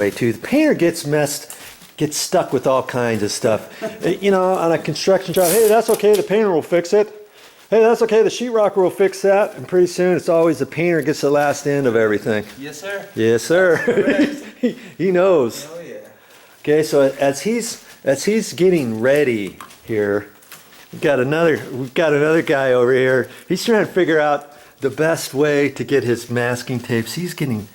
way too. The painter gets stuck with all kinds of stuff. You know, on a construction job, hey, that's okay, the painter will fix it. Hey, that's okay, the sheetrocker will fix that. And pretty soon it's always the painter gets the last end of everything. Yes, sir. Yes, sir. He knows. Oh yeah. Okay, so as he's getting ready here, we've got another guy over here. He's trying to figure out the best way to get his masking tapes. He's getting,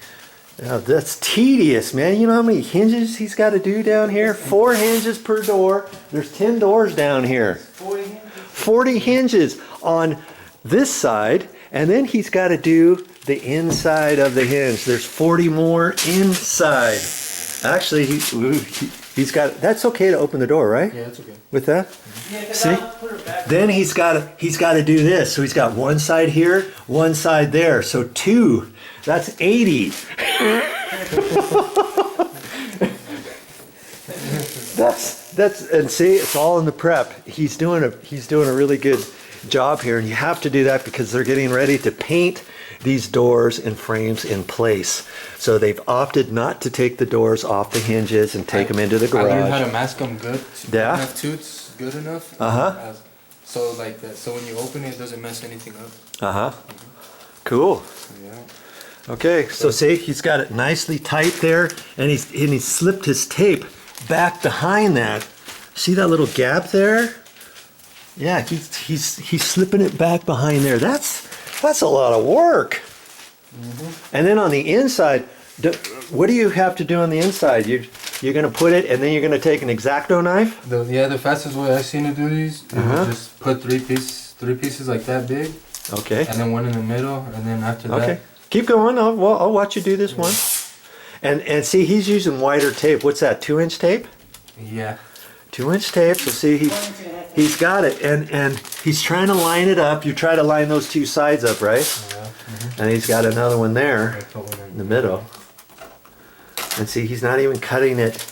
that's tedious, man. You know how many hinges he's got to do down here? 4 hinges per door. There's 10 doors down here. 40 hinges on this side, and then he's got to do the inside of the hinge. There's 40 more inside. Actually, he's got. That's okay to open the door, right? Yeah, that's okay. With that. Yeah, see? Then he's got to do this. So he's got one side here, one side there. So 2. That's 80. That's and see, it's all in the prep. He's doing a really good job here, and you have to do that because they're getting ready to paint these doors and frames in place. So they've opted not to take the doors off the hinges and take them into the garage. I learned how to mask them good. Yeah. Enough toots good enough. So like that. So when you open it doesn't mess anything up. Cool. Yeah. Okay, so see, he's got it nicely tight there, and he's slipped his tape back behind that. See that little gap there? Yeah, he's slipping it back behind there. That's a lot of work. And then on the inside, what do you have to do on the inside? You're gonna put it, and then you're gonna take an X-Acto knife. The fastest way I've seen to do these is just put 3 pieces like that big. Okay. And then one in the middle, and then after that. Okay. Keep going. I'll watch you do this one. And see, he's using wider tape. What's that? 2-inch tape? Yeah. 2-inch tape. So see, he's got it, and he's trying to line it up. You try to line those 2 sides up, right? Yeah. And he's got another one there in the middle. And see, he's not even cutting it.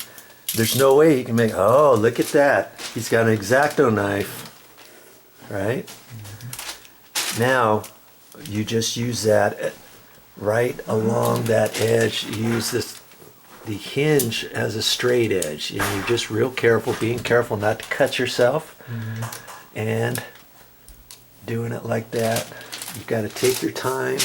There's no way he can make. Oh, look at that. He's got an X-Acto knife, right? Now, you just use that right along that edge. You use the hinge as a straight edge, and you're just real careful, being careful not to cut yourself, and doing it like that. You've got to take your time.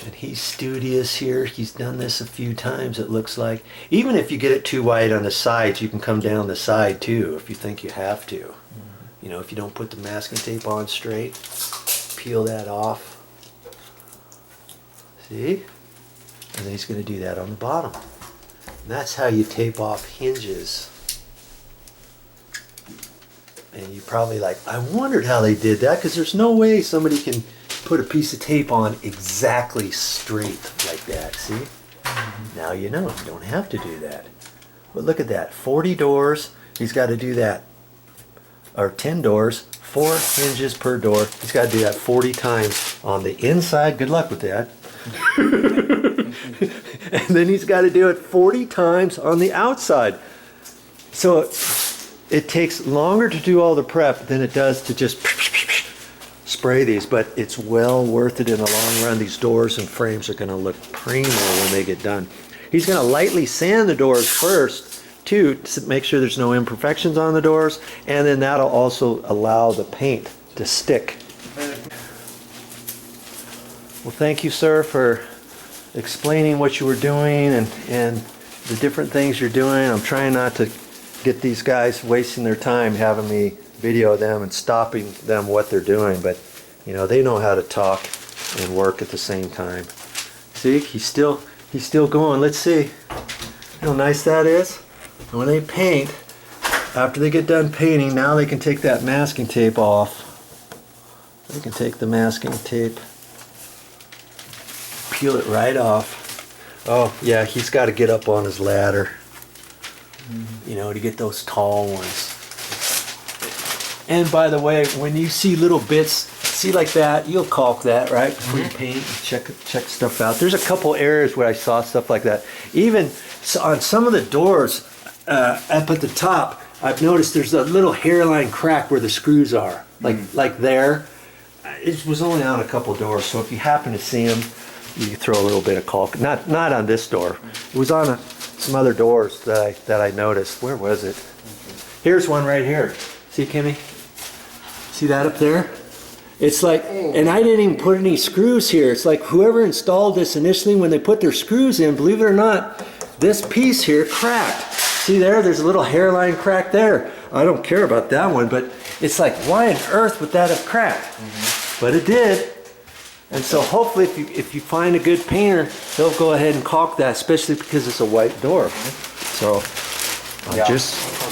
And he's studious here. He's done this a few times, it looks like. Even if you get it too wide on the sides, you can come down the side too if you think you have to. You know, if you don't put the masking tape on straight, peel that off. See? And then he's going to do that on the bottom. And that's how you tape off hinges. And you're probably like, I wondered how they did that, because there's no way somebody can put a piece of tape on exactly straight like that, see? Now you know, you don't have to do that. But look at that, 40 doors, he's got to do that. Or 10 doors, 4 hinges per door. He's got to do that 40 times on the inside. Good luck with that. And then he's got to do it 40 times on the outside. So it takes longer to do all the prep than it does to just spray these, but it's well worth it in the long run. These doors and frames are going to look primo when they get done. He's going to lightly sand the doors first too, to make sure there's no imperfections on the doors, and then that'll also allow the paint to stick. Well, thank you, sir, for explaining what you were doing and the different things you're doing. I'm trying not to get these guys wasting their time having me video them and stopping them what they're doing, but you know, they know how to talk and work at the same time. See, he's still going. Let's see how nice that is. And when they paint, after they get done painting, now they can take that masking tape off. They can take the masking tape, peel it right off. Oh yeah, he's got to get up on his ladder, you know, to get those tall ones. And by the way, when you see little bits, see like that, you'll caulk that, right? Before you paint and check stuff out. There's a couple areas where I saw stuff like that. Even on some of the doors up at the top, I've noticed there's a little hairline crack where the screws are. Like there. It was only on a couple doors, so if you happen to see them, you can throw a little bit of caulk. Not on this door. It was on some other doors that I noticed. Where was it? Here's one right here. See, Kimmy? See that up there? It's like, and I didn't even put any screws here. It's like whoever installed this initially, when they put their screws in, believe it or not, this piece here cracked. See there? There's a little hairline crack there. I don't care about that one, but it's like, why on earth would that have cracked? But it did. And so hopefully if you find a good painter, they'll go ahead and caulk that, especially because it's a white door. So I'll just